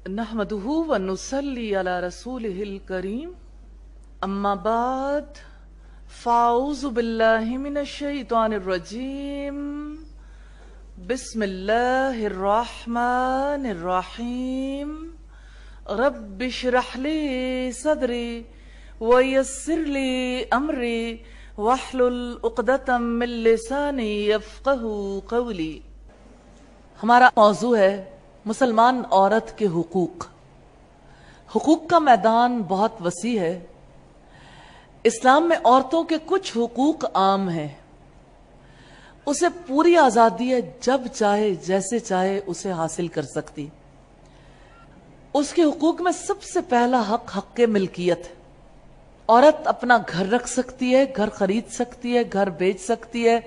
نحمده ونصلي على رسوله الكريم اما بعد فاعوذ بالله من الشيطان الرجيم بسم الله الرحمن الرحيم رب اشرح لي صدري ويسر لي امري واحلل عقدة من لساني يفقهوا قولي۔ ہمارا موضوع ہے مسلمان عورت کے حقوق۔ حقوق کا میدان بہت وسیع ہے۔ اسلام میں عورتوں کے کچھ حقوق عام ہیں، اسے پوری آزادی ہے، جب چاہے جیسے چاہے اسے حاصل کر سکتی۔ اس کے حقوق میں سب سے پہلا حق ملکیت ہے۔ عورت اپنا گھر رکھ سکتی ہے، گھر خرید سکتی ہے، گھر بیچ سکتی ہے،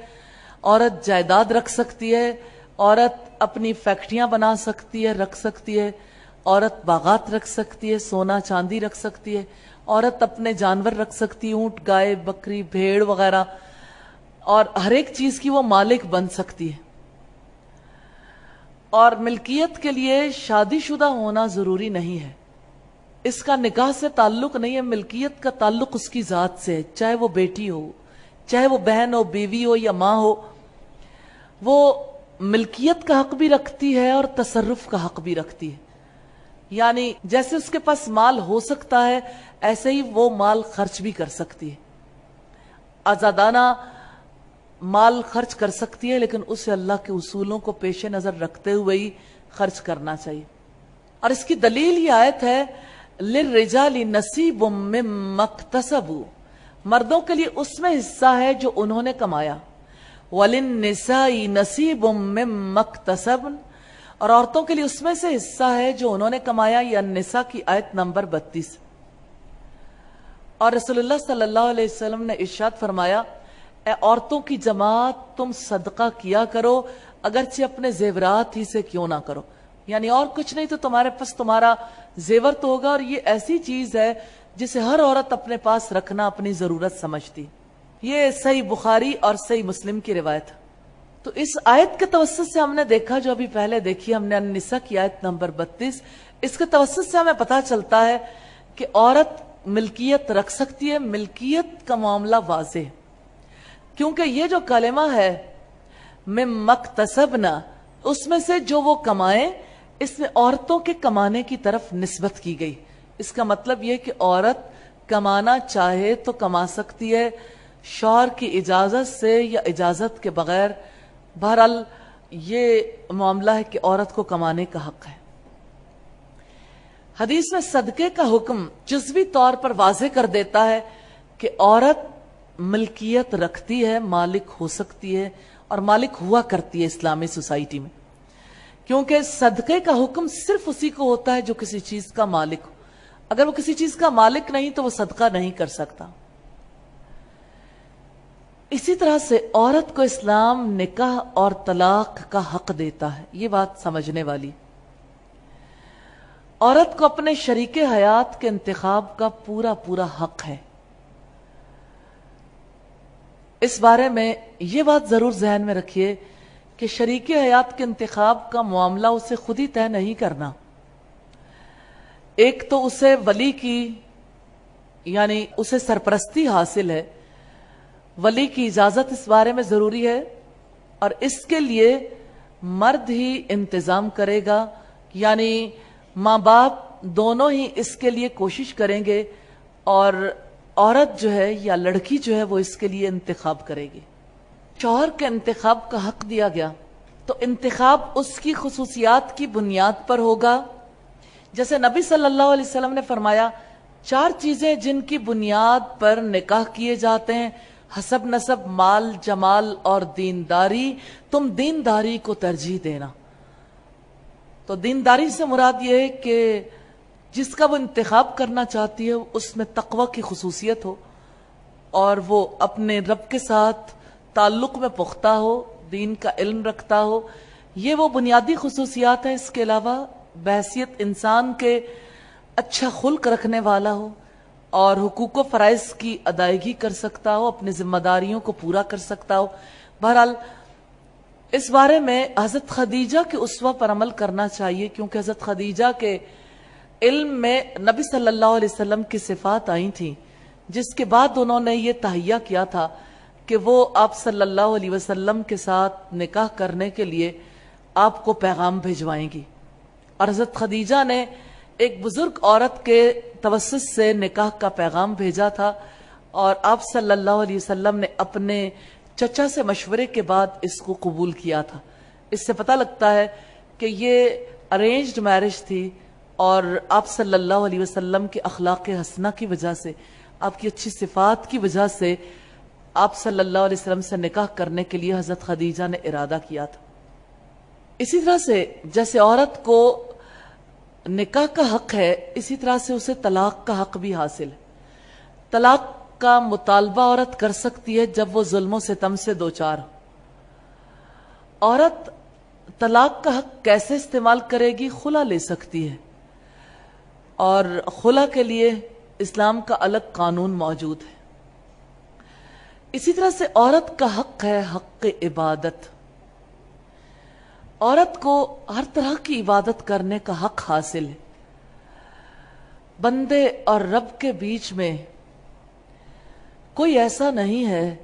عورت جائیداد رکھ سکتی ہے، عورت اپنی فیکٹریاں بنا سکتی ہے، رکھ سکتی ہے، عورت باغات رکھ سکتی ہے، سونا چاندی رکھ سکتی ہے، عورت اپنے جانور رکھ سکتی ہے، اونٹ، گائے، بکری، بھیڑ وغیرہ، اور ہر ایک چیز کی وہ مالک بن سکتی ہے۔ اور ملکیت کے لیے شادی شدہ ہونا ضروری نہیں ہے، اس کا نکاح سے تعلق نہیں ہے، ملکیت کا تعلق اس کی ذات سے ہے، چاہے وہ بیٹی ہو، چاہے وہ بہن ہو، بیوی ہو یا ماں ہو، وہ ملکیت کا حق بھی رکھتی ہے اور تصرف کا حق بھی رکھتی ہے۔ یعنی جیسے اس کے پاس مال ہو سکتا ہے ایسے ہی وہ مال خرچ بھی کر سکتی ہے، آزادانہ مال خرچ کر سکتی ہے، لیکن اسے اللہ کے اصولوں کو پیش نظر رکھتے ہوئے ہی خرچ کرنا چاہیے۔ اور اس کی دلیل یہ آیت ہے لِلرِّجَالِ نَصِيبٌ مِّمَّا اكْتَسَبُوا، مردوں کے لیے اس میں حصہ ہے جو انہوں نے کمایا، وَلِلنِّسَاءِ نَصِيبٌ مِّمَّا اكْتَسَبْنَ، اور عورتوں کے لیے اس میں سے حصہ ہے جو انہوں نے کمایا، یہ النساء کی آیت نمبر 32۔ اور رسول اللہ صلی اللہ علیہ وسلم نے ارشاد فرمایا، اے عورتوں کی جماعت تم صدقہ کیا کرو اگرچہ اپنے زیورات ہی سے کیوں نہ کرو، یعنی اور کچھ نہیں تو تمہارے پاس تمہارا زیور تو ہوگا، اور یہ ایسی چیز ہے جسے ہر عورت اپنے پاس رکھنا اپنی ضرورت سمجھتی۔ یہ صحیح بخاری اور صحیح مسلم کی روایت ہے۔ تو اس آیت کے توسط سے ہم نے دیکھا، جو ابھی پہلے دیکھی ہم نے النساء کی آیت نمبر 32، اس کے توسط سے ہمیں پتا چلتا ہے کہ عورت ملکیت رکھ سکتی ہے۔ ملکیت کا معاملہ واضح ہے، کیونکہ یہ جو کلمہ ہے مِّمَّا اكْتَسَبْنَا، اس میں سے جو وہ کمائیں، اس میں عورتوں کے کمانے کی طرف نسبت کی گئی۔ اس کا مطلب یہ کہ عورت کمانا چاہے تو کما سکتی ہے، شوہر کی اجازت سے یا اجازت کے بغیر۔ بہرحال یہ معاملہ ہے کہ عورت کو کمانے کا حق ہے۔ حدیث میں صدقے کا حکم جزوی طور پر واضح کر دیتا ہے کہ عورت ملکیت رکھتی ہے، مالک ہو سکتی ہے، اور مالک ہوا کرتی ہے اسلامی سوسائٹی میں، کیونکہ صدقے کا حکم صرف اسی کو ہوتا ہے جو کسی چیز کا مالک ہو۔ اگر وہ کسی چیز کا مالک نہیں تو وہ صدقہ نہیں کر سکتا۔ اسی طرح سے عورت کو اسلام نکاح اور طلاق کا حق دیتا ہے، یہ بات سمجھنے والی۔ عورت کو اپنے شریک حیات کے انتخاب کا پورا حق ہے۔ اس بارے میں یہ بات ضرور ذہن میں رکھیے کہ شریک حیات کے انتخاب کا معاملہ اسے خود ہی طے نہیں کرنا۔ ایک تو اسے ولی کی، یعنی اسے سرپرستی حاصل ہے، ولی کی اجازت اس بارے میں ضروری ہے، اور اس کے لیے مرد ہی انتظام کرے گا، یعنی ماں باپ دونوں ہی اس کے لیے کوشش کریں گے، اور عورت جو ہے یا لڑکی جو ہے وہ اس کے لیے انتخاب کرے گی۔ شوہر کے انتخاب کا حق دیا گیا تو انتخاب اس کی خصوصیات کی بنیاد پر ہوگا۔ جیسے نبی صلی اللہ علیہ وسلم نے فرمایا، 4 چیزیں جن کی بنیاد پر نکاح کیے جاتے ہیں، حسب نسب، مال، جمال اور دینداری، تم دینداری کو ترجیح دینا۔ تو دینداری سے مراد یہ ہے کہ جس کا وہ انتخاب کرنا چاہتی ہے اس میں تقوی کی خصوصیت ہو، اور وہ اپنے رب کے ساتھ تعلق میں پختہ ہو، دین کا علم رکھتا ہو۔ یہ وہ بنیادی خصوصیات ہیں۔ اس کے علاوہ بحیثیت انسان کے اچھا خلق رکھنے والا ہو، اور حقوق و فرائض کی ادائیگی کر سکتا ہو، اپنی ذمہ داریوں کو پورا کر سکتا ہو۔ بہرحال اس بارے میں حضرت خدیجہ کے اسوہ پر عمل کرنا چاہیے، کیونکہ حضرت خدیجہ کے علم میں نبی صلی اللہ علیہ وسلم کی صفات آئی تھیں، جس کے بعد انہوں نے یہ تہیہ کیا تھا کہ وہ آپ صلی اللہ علیہ وسلم کے ساتھ نکاح کرنے کے لیے آپ کو پیغام بھیجوائیں گی. اور حضرت خدیجہ نے ایک بزرگ عورت کے توسط سے نکاح کا پیغام بھیجا تھا، اور آپ صلی اللہ علیہ وسلم نے اپنے چچا سے مشورے کے بعد اس کو قبول کیا تھا. اس سے پتہ لگتا ہے کہ یہ ارینجڈ میرج تھی، اور آپ صلی اللہ علیہ وسلم کے اخلاق حسنہ کی وجہ سے، آپ کی اچھی صفات کی وجہ سے آپ صلی اللہ علیہ وسلم سے نکاح کرنے کے لیے حضرت خدیجہ نے ارادہ کیا تھا. اسی طرح سے جیسے عورت کو نکاح کا حق ہے، اسی طرح سے اسے طلاق کا حق بھی حاصل ہے. طلاق کا مطالبہ عورت کر سکتی ہے جب وہ ظلم و ستم سے دوچار ہو. عورت طلاق کا حق کیسے استعمال کرے گی؟ خلا لے سکتی ہے، اور خلا کے لیے اسلام کا الگ قانون موجود ہے. اسی طرح سے عورت کا حق ہے حق عبادت. عورت کو ہر طرح کی عبادت کرنے کا حق حاصل ہے. بندے اور رب کے بیچ میں کوئی ایسا نہیں ہے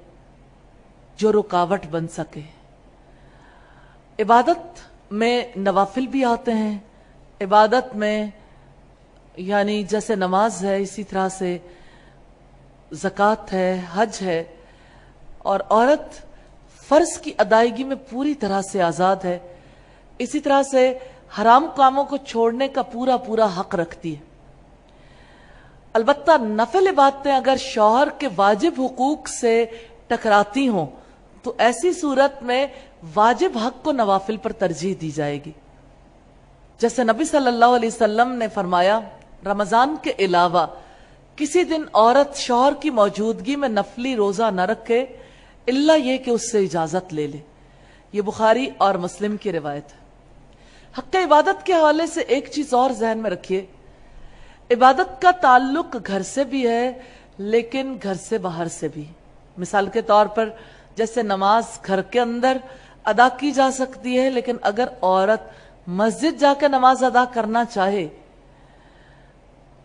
جو رکاوٹ بن سکے. عبادت میں نوافل بھی آتے ہیں. عبادت میں یعنی جیسے نماز ہے، اسی طرح سے زکوٰۃ ہے، حج ہے. اور عورت فرض کی ادائیگی میں پوری طرح سے آزاد ہے. اسی طرح سے حرام کاموں کو چھوڑنے کا پورا پورا حق رکھتی ہے. البتہ نفل عبادتیں اگر شوہر کے واجب حقوق سے ٹکراتی ہوں تو ایسی صورت میں واجب حق کو نوافل پر ترجیح دی جائے گی. جیسے نبی صلی اللہ علیہ وسلم نے فرمایا، رمضان کے علاوہ کسی دن عورت شوہر کی موجودگی میں نفلی روزہ نہ رکھے الا یہ کہ اس سے اجازت لے لے. یہ بخاری اور مسلم کی روایت ہے. حق عبادت کے حوالے سے ایک چیز اور ذہن میں رکھیے، عبادت کا تعلق گھر سے بھی ہے لیکن گھر سے باہر سے بھی. مثال کے طور پر جیسے نماز گھر کے اندر ادا کی جا سکتی ہے، لیکن اگر عورت مسجد جا کے نماز ادا کرنا چاہے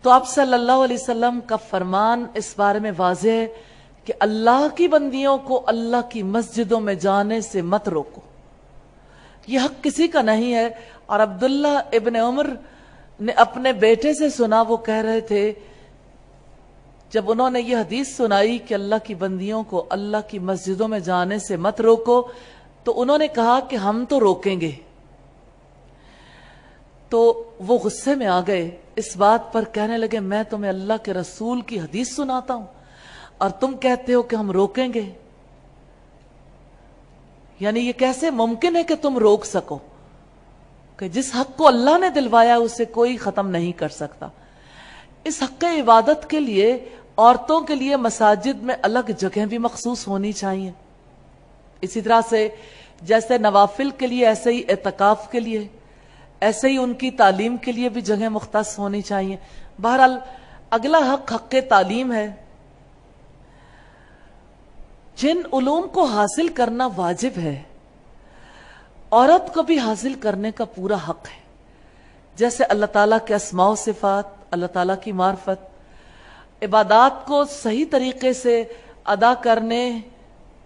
تو آپ صلی اللہ علیہ وسلم کا فرمان اس بارے میں واضح ہے کہ اللہ کی بندیوں کو اللہ کی مسجدوں میں جانے سے مت روکو. یہ حق کسی کا نہیں ہے. اور عبداللہ ابن عمر نے اپنے بیٹے سے سنا، وہ کہہ رہے تھے جب انہوں نے یہ حدیث سنائی کہ اللہ کی بندیوں کو اللہ کی مسجدوں میں جانے سے مت روکو، تو انہوں نے کہا کہ ہم تو روکیں گے. تو وہ غصے میں آ گئے اس بات پر، کہنے لگے میں تمہیں اللہ کے رسول کی حدیث سناتا ہوں اور تم کہتے ہو کہ ہم روکیں گے. یعنی یہ کیسے ممکن ہے کہ تم روک سکو کہ جس حق کو اللہ نے دلوایا اسے کوئی ختم نہیں کر سکتا. اس حق عبادت کے لیے عورتوں کے لیے مساجد میں الگ جگہیں بھی مخصوص ہونی چاہیے. اسی طرح سے جیسے نوافل کے لیے ایسے ہی اعتکاف کے لیے، ایسے ہی ان کی تعلیم کے لیے بھی جگہیں مختص ہونی چاہیے. بہرحال اگلا حق حق تعلیم ہے. جن علوم کو حاصل کرنا واجب ہے عورت کو بھی حاصل کرنے کا پورا حق ہے. جیسے اللہ تعالیٰ کے اسماء و صفات، اللہ تعالیٰ کی معرفت، عبادات کو صحیح طریقے سے ادا کرنے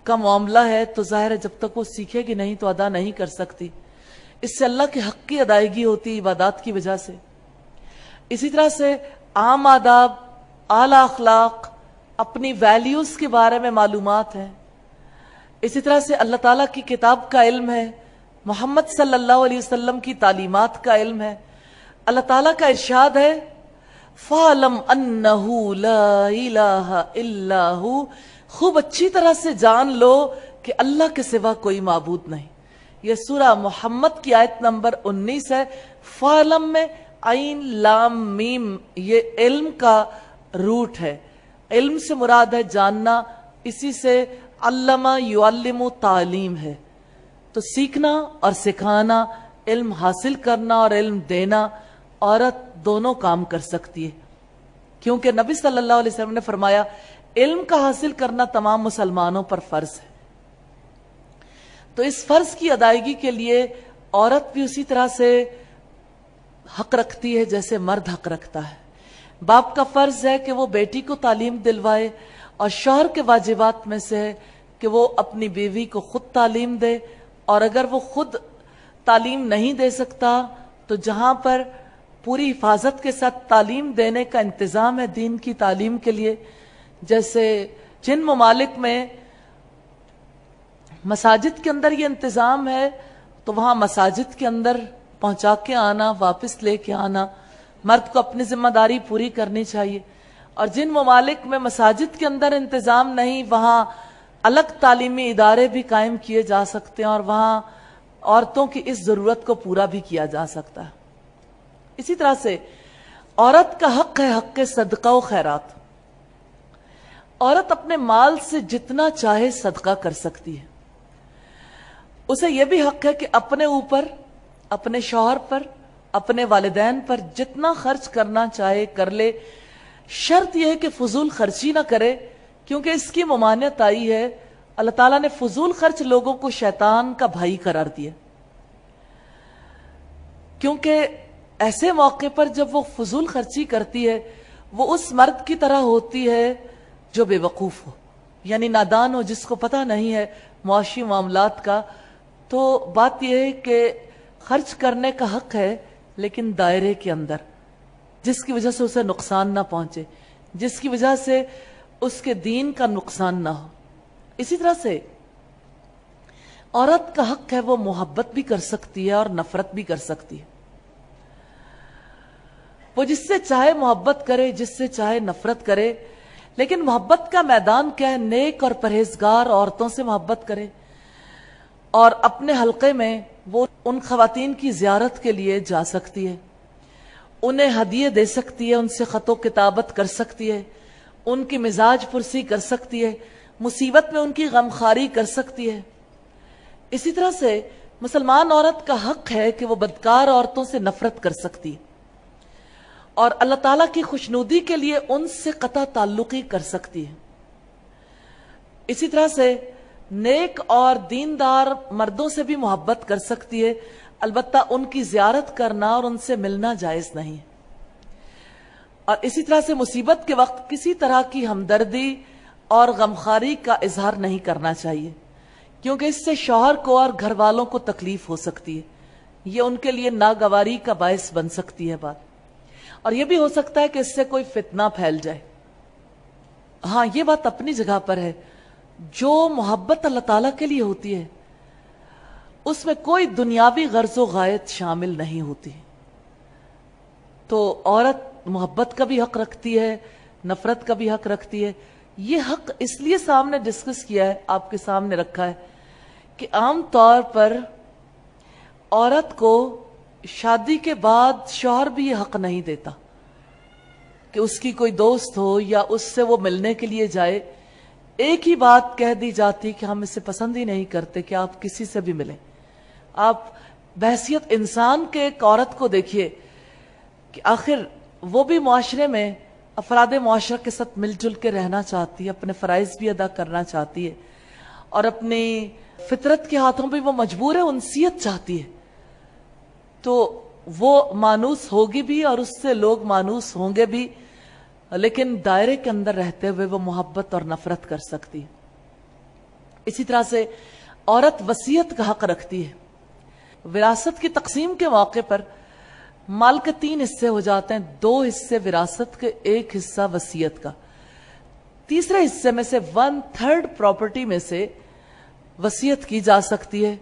کا معاملہ ہے تو ظاہر ہے جب تک وہ سیکھے گی نہیں تو ادا نہیں کر سکتی. اس سے اللہ کے حق کی ادائیگی ہوتی عبادات کی وجہ سے. اسی طرح سے عام آداب، اعلیٰ اخلاق، اپنی ویلیوز کے بارے میں معلومات ہیں. اسی طرح سے اللہ تعالیٰ کی کتاب کا علم ہے، محمد صلی اللہ علیہ وسلم کی تعلیمات کا علم ہے. اللہ تعالیٰ کا ارشاد ہے فَعْلَمْ أَنَّهُ لَا إِلَهَ إِلَّا هُ، خوب اچھی طرح سے جان لو کہ اللہ کے سوا کوئی معبود نہیں. یہ سورہ محمد کی آیت نمبر 19 ہے. فَعْلَمْ میں عین لام میم یہ علم کا روٹ ہے. علم سے مراد ہے جاننا، اسی سے علمہ یعلم تعلیم ہے. تو سیکھنا اور سکھانا، علم حاصل کرنا اور علم دینا، عورت دونوں کام کر سکتی ہے. کیونکہ نبی صلی اللہ علیہ وسلم نے فرمایا علم کا حاصل کرنا تمام مسلمانوں پر فرض ہے. تو اس فرض کی ادائیگی کے لیے عورت بھی اسی طرح سے حق رکھتی ہے جیسے مرد حق رکھتا ہے. باپ کا فرض ہے کہ وہ بیٹی کو تعلیم دلوائے، اور شوہر کے واجبات میں سے ہے کہ وہ اپنی بیوی کو خود تعلیم دے، اور اگر وہ خود تعلیم نہیں دے سکتا تو جہاں پر پوری حفاظت کے ساتھ تعلیم دینے کا انتظام ہے دین کی تعلیم کے لیے، جیسے جن ممالک میں مساجد کے اندر یہ انتظام ہے تو وہاں مساجد کے اندر پہنچا کے آنا، واپس لے کے آنا، مرد کو اپنی ذمہ داری پوری کرنی چاہیے. اور جن ممالک میں مساجد کے اندر انتظام نہیں، وہاں الگ تعلیمی ادارے بھی قائم کیے جا سکتے ہیں اور وہاں عورتوں کی اس ضرورت کو پورا بھی کیا جا سکتا ہے. اسی طرح سے عورت کا حق ہے حق صدقہ و خیرات. عورت اپنے مال سے جتنا چاہے صدقہ کر سکتی ہے. اسے یہ بھی حق ہے کہ اپنے اوپر، اپنے شوہر پر، اپنے والدین پر جتنا خرچ کرنا چاہے کر لے. شرط یہ ہے کہ فضول خرچی نہ کرے، کیونکہ اس کی ممانعت آئی ہے. اللہ تعالیٰ نے فضول خرچ لوگوں کو شیطان کا بھائی قرار دیا، کیونکہ ایسے موقع پر جب وہ فضول خرچی کرتی ہے وہ اس مرد کی طرح ہوتی ہے جو بے وقوف ہو، یعنی نادان ہو، جس کو پتہ نہیں ہے معاشی معاملات کا. تو بات یہ ہے کہ خرچ کرنے کا حق ہے لیکن دائرے کے اندر، جس کی وجہ سے اسے نقصان نہ پہنچے، جس کی وجہ سے اس کے دین کا نقصان نہ ہو. اسی طرح سے عورت کا حق ہے وہ محبت بھی کر سکتی ہے اور نفرت بھی کر سکتی ہے. وہ جس سے چاہے محبت کرے، جس سے چاہے نفرت کرے، لیکن محبت کا میدان کیا ہے؟ نیک اور پرہیزگار عورتوں سے محبت کرے، اور اپنے حلقے میں وہ ان خواتین کی زیارت کے لیے جا سکتی ہے، انہیں ہدیے دے سکتی ہے، ان سے خط و کتابت کر سکتی ہے، ان کی مزاج پرسی کر سکتی ہے، مصیبت میں ان کی غمخواری کر سکتی ہے. اسی طرح سے مسلمان عورت کا حق ہے کہ وہ بدکار عورتوں سے نفرت کر سکتی ہے اور اللہ تعالیٰ کی خوشنودی کے لیے ان سے قطع تعلقی کر سکتی ہے. اسی طرح سے نیک اور دیندار مردوں سے بھی محبت کر سکتی ہے، البتہ ان کی زیارت کرنا اور ان سے ملنا جائز نہیں ہے. اور اسی طرح سے مصیبت کے وقت کسی طرح کی ہمدردی اور غمخواری کا اظہار نہیں کرنا چاہیے، کیونکہ اس سے شوہر کو اور گھر والوں کو تکلیف ہو سکتی ہے، یہ ان کے لیے ناگواری کا باعث بن سکتی ہے بات. اور یہ بھی ہو سکتا ہے کہ اس سے کوئی فتنہ پھیل جائے. ہاں، یہ بات اپنی جگہ پر ہے، جو محبت اللہ تعالیٰ کے لیے ہوتی ہے اس میں کوئی دنیاوی غرض و غایت شامل نہیں ہوتی. تو عورت محبت کا بھی حق رکھتی ہے، نفرت کا بھی حق رکھتی ہے. یہ حق اس لیے سامنے ڈسکس کیا ہے، آپ کے سامنے رکھا ہے کہ عام طور پر عورت کو شادی کے بعد شوہر بھی یہ حق نہیں دیتا کہ اس کی کوئی دوست ہو یا اس سے وہ ملنے کے لیے جائے. ایک ہی بات کہہ دی جاتی کہ ہم اسے پسند ہی نہیں کرتے کہ آپ کسی سے بھی ملیں. آپ بحیثیت انسان کے ایک عورت کو دیکھیے کہ آخر وہ بھی معاشرے میں افراد معاشرہ کے ساتھ مل جل کے رہنا چاہتی ہے، اپنے فرائض بھی ادا کرنا چاہتی ہے، اور اپنی فطرت کے ہاتھوں بھی وہ مجبور ہے، انسیت چاہتی ہے. تو وہ مانوس ہوگی بھی اور اس سے لوگ مانوس ہوں گے بھی، لیکن دائرے کے اندر رہتے ہوئے وہ محبت اور نفرت کر سکتی. اسی طرح سے عورت وصیت کا حق رکھتی ہے. وراثت کی تقسیم کے موقع پر مال کے 3 حصے ہو جاتے ہیں، 2 حصے وراثت کے، 1 حصہ وصیت کا. تیسرے حصے میں سے 1/3 پراپرٹی میں سے وصیت کی جا سکتی ہے.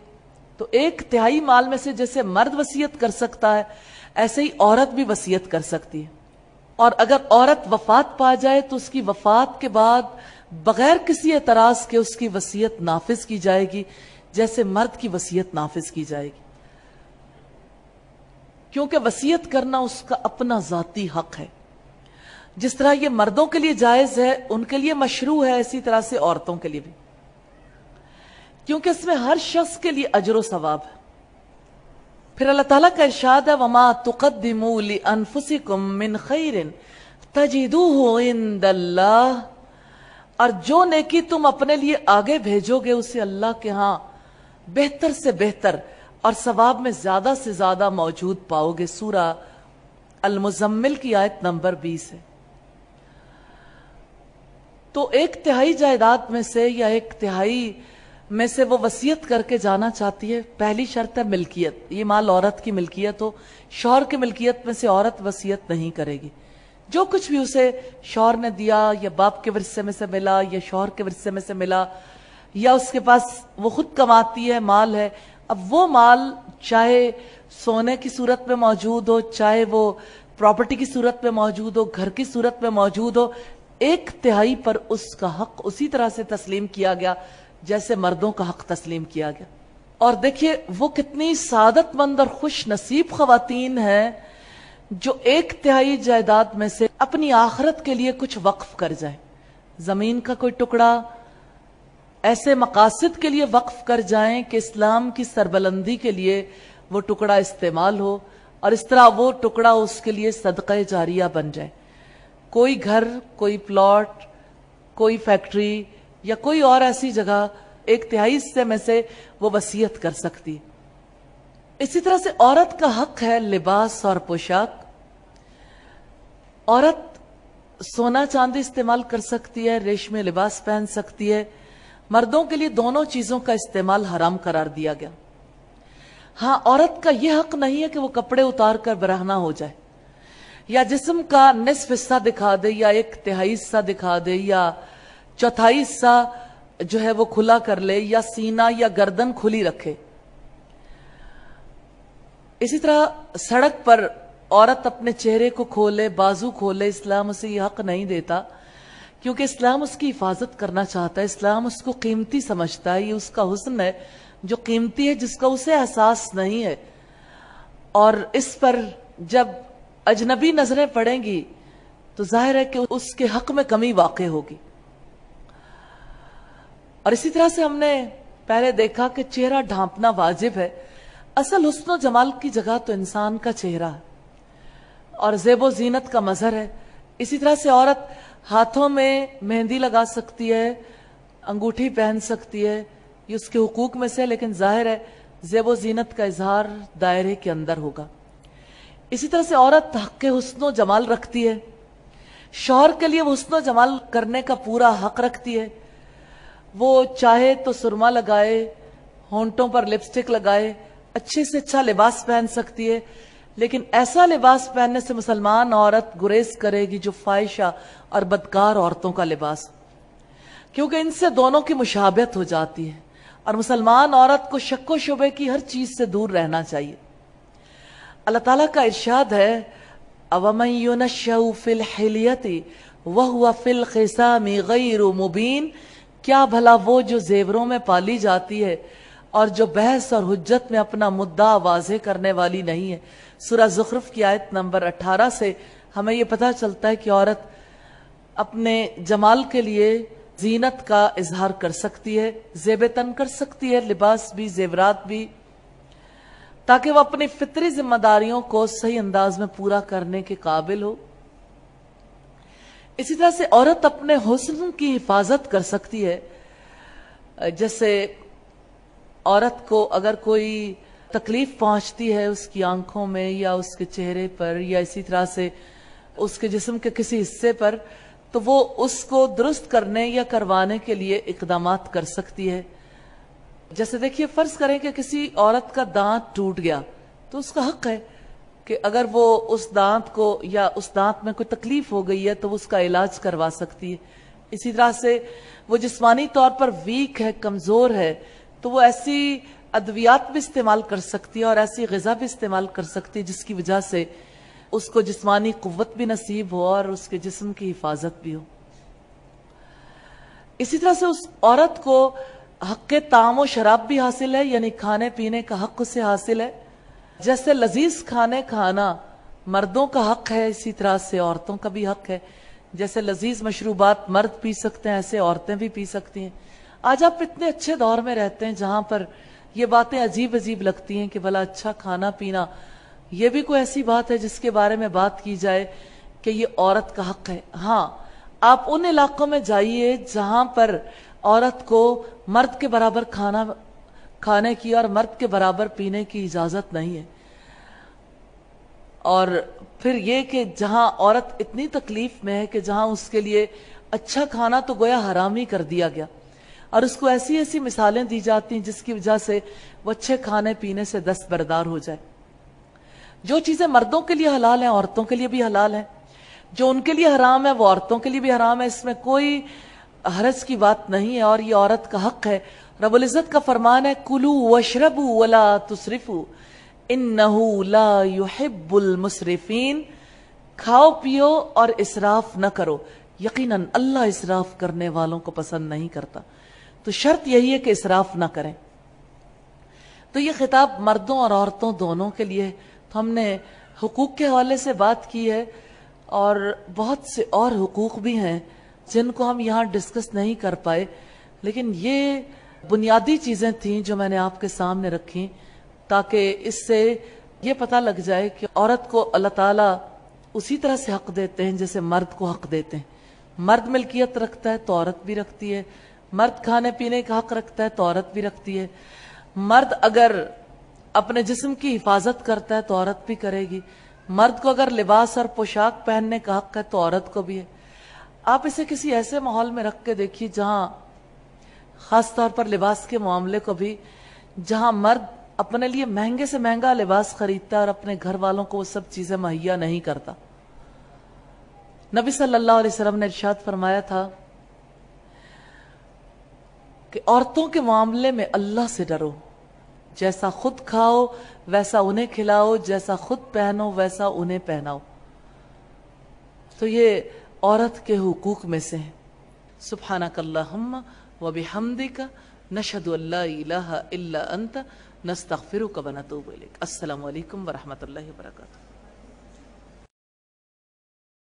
تو 1/3 مال میں سے جیسے مرد وصیت کر سکتا ہے ایسے ہی عورت بھی وصیت کر سکتی ہے. اور اگر عورت وفات پا جائے تو اس کی وفات کے بعد بغیر کسی اعتراض کے اس کی وصیت نافذ کی جائے گی، جیسے مرد کی وصیت نافذ کی جائے گی، کیونکہ وصیت کرنا اس کا اپنا ذاتی حق ہے. جس طرح یہ مردوں کے لیے جائز ہے، ان کے لیے مشروع ہے، اسی طرح سے عورتوں کے لیے بھی، کیونکہ اس میں ہر شخص کے لیے اجر و ثواب ہے. پھر اللہ تعالیٰ کا ارشاد ہے وَمَا تُقَدِّمُوا لِأَنفُسِكُم مِّن خَيْرٍ تَجِدُوهُ عِندَ اللَّهِ، اور جو نیکی تم اپنے لیے آگے بھیجو گے اسے اللہ کے ہاں بہتر سے بہتر اور ثواب میں زیادہ سے زیادہ موجود پاؤ گے. سورہ المزمل کی آیت نمبر 20 ہے۔ تو 1/3 جائیداد میں سے یا 1/3 میں سے وہ وصیت کر کے جانا چاہتی ہے۔ پہلی شرط ہے ملکیت، یہ مال عورت کی ملکیت ہو، شوہر کی ملکیت میں سے عورت وصیت نہیں کرے گی۔ جو کچھ بھی اسے شوہر نے دیا یا باپ کے ورثے میں سے ملا یا شوہر کے ورثے میں سے ملا یا اس کے پاس وہ خود کماتی ہے مال ہے، اب وہ مال چاہے سونے کی صورت میں موجود ہو، چاہے وہ پراپرٹی کی صورت میں موجود ہو، گھر کی صورت میں موجود ہو، 1/3 پر اس کا حق اسی طرح سے تسلیم کیا گیا جیسے مردوں کا حق تسلیم کیا گیا۔ اور دیکھیے وہ کتنی سعادت مند اور خوش نصیب خواتین ہیں جو 1/3 جائیداد میں سے اپنی آخرت کے لیے کچھ وقف کر جائیں، زمین کا کوئی ٹکڑا ایسے مقاصد کے لیے وقف کر جائیں کہ اسلام کی سربلندی کے لیے وہ ٹکڑا استعمال ہو، اور اس طرح وہ ٹکڑا اس کے لیے صدقہ جاریہ بن جائے۔ کوئی گھر، کوئی پلاٹ، کوئی فیکٹری یا کوئی اور ایسی جگہ 1/3 حصے میں سے وہ وصیت کر سکتی ہے۔ اسی طرح سے عورت کا حق ہے لباس اور پوشاک۔ عورت سونا چاندی استعمال کر سکتی ہے، ریشمی لباس پہن سکتی ہے، مردوں کے لیے دونوں چیزوں کا استعمال حرام قرار دیا گیا۔ ہاں، عورت کا یہ حق نہیں ہے کہ وہ کپڑے اتار کر برہنہ ہو جائے یا جسم کا نصف حصہ دکھا دے یا 1/3 حصہ دکھا دے یا 1/4 حصہ جو ہے وہ کھلا کر لے یا سینہ یا گردن کھلی رکھے۔ اسی طرح سڑک پر عورت اپنے چہرے کو کھولے، بازو کھولے، اسلام اسے یہ حق نہیں دیتا، کیونکہ اسلام اس کی حفاظت کرنا چاہتا ہے۔ اسلام اس کو قیمتی سمجھتا ہے، یہ اس کا حسن ہے جو قیمتی ہے، جس کا اسے احساس نہیں ہے، اور اس پر جب اجنبی نظریں پڑیں گی تو ظاہر ہے کہ اس کے حق میں کمی واقع ہوگی۔ اور اسی طرح سے ہم نے پہلے دیکھا کہ چہرہ ڈھانپنا واجب ہے۔ اصل حسن و جمال کی جگہ تو انسان کا چہرہ ہے اور زیب و زینت کا مظہر ہے۔ اسی طرح سے عورت ہاتھوں میں مہندی لگا سکتی ہے، انگوٹھی پہن سکتی ہے، یہ اس کے حقوق میں سے، لیکن ظاہر ہے زیب و زینت کا اظہار دائرے کے اندر ہوگا۔ اسی طرح سے عورت حق حسن و جمال رکھتی ہے، شوہر کے لیے وہ حسن و جمال کرنے کا پورا حق رکھتی ہے۔ وہ چاہے تو سرما لگائے، ہونٹوں پر لپسٹک لگائے، اچھے سے اچھا لباس پہن سکتی ہے، لیکن ایسا لباس پہننے سے مسلمان عورت گریز کرے گی جو فاحشہ اور بدکار عورتوں کا لباس، کیونکہ ان سے دونوں کی مشابہت ہو جاتی ہے، اور مسلمان عورت کو شک و شبے کی ہر چیز سے دور رہنا چاہیے۔ اللہ تعالیٰ کا ارشاد ہے أَوَمَن يُنَشَّأُ فِي الْحِلْيَةِ وَهُوَ فِي الْخِصَامِ غَيْرُ مُبِينٍ، کیا بھلا وہ جو زیوروں میں پالی جاتی ہے اور جو بحث اور حجت میں اپنا مدعا واضح کرنے والی نہیں ہے۔ سورہ زخرف کی آیت نمبر 18 سے ہمیں یہ پتہ چلتا ہے کہ عورت اپنے جمال کے لیے زینت کا اظہار کر سکتی ہے، زیب تن کر سکتی ہے، لباس بھی، زیورات بھی، تاکہ وہ اپنی فطری ذمہ داریوں کو صحیح انداز میں پورا کرنے کے قابل ہو۔ اسی طرح سے عورت اپنے حسن کی حفاظت کر سکتی ہے، جیسے عورت کو اگر کوئی تکلیف پہنچتی ہے اس کی آنکھوں میں یا اس کے چہرے پر یا اسی طرح سے اس کے جسم کے کسی حصے پر، تو وہ اس کو درست کرنے یا کروانے کے لیے اقدامات کر سکتی ہے۔ جیسے دیکھیے فرض کریں کہ کسی عورت کا دانت ٹوٹ گیا تو اس کا حق ہے کہ اگر وہ اس دانت کو یا اس دانت میں کوئی تکلیف ہو گئی ہے تو وہ اس کا علاج کروا سکتی ہے۔ اسی طرح سے وہ جسمانی طور پر ویک ہے، کمزور ہے، تو وہ ایسی ادویات بھی استعمال کر سکتی ہے اور ایسی غذا بھی استعمال کر سکتی ہے جس کی وجہ سے اس کو جسمانی قوت بھی نصیب ہو اور اس کے جسم کی حفاظت بھی ہو۔ اسی طرح سے اس عورت کو حق طعام و شراب بھی حاصل ہے، یعنی کھانے پینے کا حق اسے حاصل ہے۔ جیسے لذیذ کھانے کھانا مردوں کا حق ہے، اسی طرح سے عورتوں کا بھی حق ہے۔ جیسے لذیذ مشروبات مرد پی سکتے ہیں، ایسے عورتیں بھی پی سکتی ہیں۔ آج آپ اتنے اچھے دور میں رہتے ہیں جہاں پر یہ باتیں عجیب عجیب لگتی ہیں کہ بھلا اچھا کھانا پینا یہ بھی کوئی ایسی بات ہے جس کے بارے میں بات کی جائے کہ یہ عورت کا حق ہے۔ ہاں، آپ ان علاقوں میں جائیے جہاں پر عورت کو مرد کے برابر کھانے کی اور مرد کے برابر پینے کی اجازت نہیں ہے، اور پھر یہ کہ جہاں عورت اتنی تکلیف میں ہے کہ جہاں اس کے لیے اچھا کھانا تو گویا حرام ہی کر دیا گیا، اور اس کو ایسی ایسی مثالیں دی جاتی ہیں جس کی وجہ سے وہ اچھے کھانے پینے سے دستبردار ہو جائے۔ جو چیزیں مردوں کے لیے حلال ہیں عورتوں کے لیے بھی حلال ہیں، جو ان کے لیے حرام ہے وہ عورتوں کے لیے بھی حرام ہے، اس میں کوئی حرج کی بات نہیں ہے، اور یہ عورت کا حق ہے۔ رب العزت کا فرمان ہے کُلُوا وَاشْرَبُوا وَلَا تُسْرِفُوا إِنَّهُ لَا يُحِبُّ الْمُسْرِفِينَ، کھاؤ پیو اور اسراف نہ کرو، یقیناً اللہ اسراف کرنے والوں کو پسند نہیں کرتا۔ تو شرط یہی ہے کہ اسراف نہ کریں۔ تو یہ خطاب مردوں اور عورتوں دونوں کے لیے۔ تو ہم نے حقوق کے حوالے سے بات کی ہے، اور بہت سے اور حقوق بھی ہیں جن کو ہم یہاں ڈسکس نہیں کر پائے، لیکن یہ بنیادی چیزیں تھیں جو میں نے آپ کے سامنے رکھی تاکہ اس سے یہ پتہ لگ جائے کہ عورت کو اللہ تعالیٰ اسی طرح سے حق دیتے ہیں جیسے مرد کو حق دیتے ہیں۔ مرد ملکیت رکھتا ہے تو عورت بھی رکھتی ہے، مرد کھانے پینے کا حق رکھتا ہے تو عورت بھی رکھتی ہے، مرد اگر اپنے جسم کی حفاظت کرتا ہے تو عورت بھی کرے گی، مرد کو اگر لباس اور پوشاک پہننے کا حق ہے تو عورت کو بھی ہے۔ آپ اسے کسی ایسے ماحول میں رکھ کے دیکھیے جہاں خاص طور پر لباس کے معاملے کو بھی، جہاں مرد اپنے لیے مہنگے سے مہنگا لباس خریدتا ہے اور اپنے گھر والوں کو وہ سب چیزیں مہیا نہیں کرتا۔ نبی صلی اللہ علیہ وسلم نے ارشاد فرمایا تھا کہ عورتوں کے معاملے میں اللہ سے ڈرو، جیسا خود کھاؤ ویسا انہیں کھلاؤ، جیسا خود پہنو ویسا انہیں پہناؤ۔ تو یہ عورت کے حقوق میں سے ہیں۔ سبحانک اللہم وبحمدک نشہد ان لا الہ الا انت نستغفرک ونتوب الیک۔ السلام علیکم ورحمۃ اللہ وبرکاتہ۔